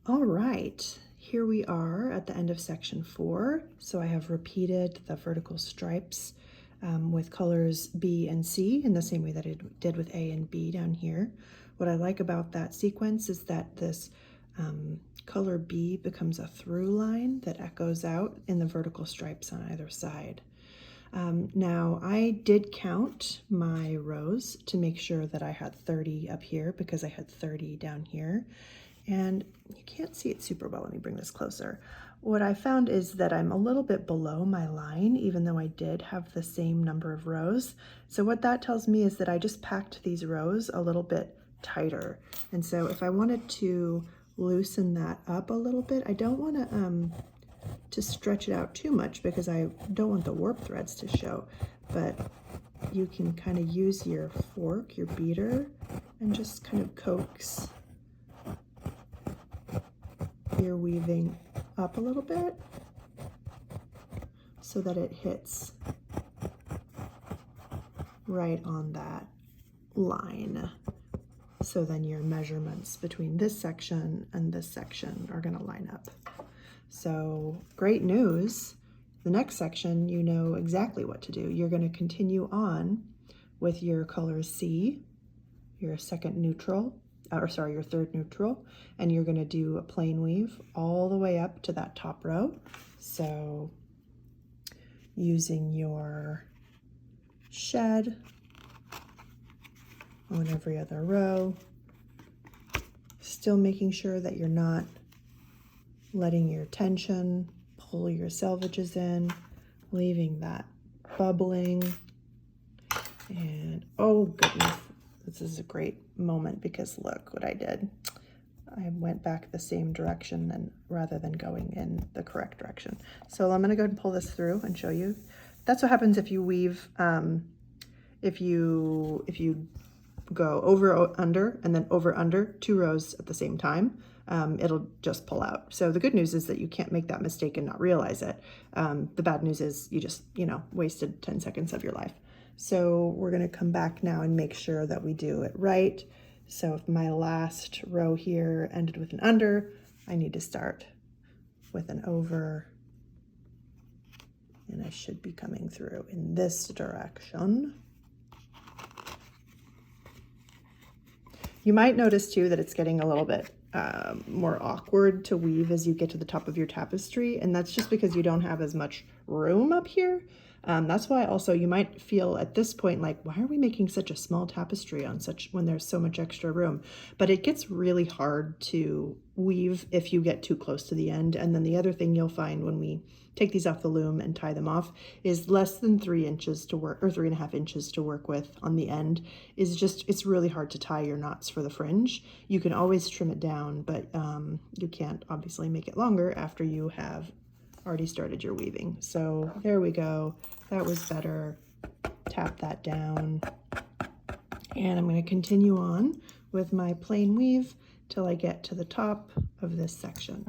All right, here we are at the end of section 4. So I have repeated the vertical stripes with colors B and C in the same way that I did with A and B down here. What I like about that sequence is that this color B becomes a through line that echoes out in the vertical stripes on either side. Now I did count my rows to make sure that I had 30 up here because I had 30 down here. And you can't see it super well. Let me bring this closer. What I found is that I'm a little bit below my line, even though I did have the same number of rows. So what that tells me is that I just packed these rows a little bit tighter. And so if I wanted to loosen that up a little bit, I don't want to stretch it out too much because I don't want the warp threads to show, but you can kind of use your fork, your beater, and just kind of coax your weaving up a little bit so that it hits right on that line. So then your measurements between this section and this section are going to line up. So great news. The next section, you know exactly what to do. You're going to continue on with your color C, your second neutral, your third neutral, and you're going to do a plain weave all the way up to that top row. So using your shed on every other row, still making sure that you're not letting your tension pull your selvages in, leaving that bubbling. And oh goodness, this is a great moment because look what I did. I went back the same direction rather than going in the correct direction. So I'm going to go ahead and pull this through and show you. That's what happens if you weave, if you go over, under, and then over, under 2 rows at the same time. It'll just pull out. So the good news is that you can't make that mistake and not realize it. The bad news is you just, wasted 10 seconds of your life. So we're going to come back now and make sure that we do it right. So if my last row here ended with an under, I need to start with an over, and I should be coming through in this direction. You might notice too that it's getting a little bit more awkward to weave as you get to the top of your tapestry, and that's just because you don't have as much room up here. That's why also you might feel at this point like, why are we making such a small tapestry when there's so much extra room? But it gets really hard to weave if you get too close to the end. And then the other thing you'll find when we take these off the loom and tie them off is less than 3 inches to work, or 3.5 inches to work with on the end is just, it's really hard to tie your knots for the fringe. You can always trim it down, but you can't obviously make it longer after you have already started your weaving. So there we go. That was better. Tap that down. And I'm going to continue on with my plain weave till I get to the top of this section.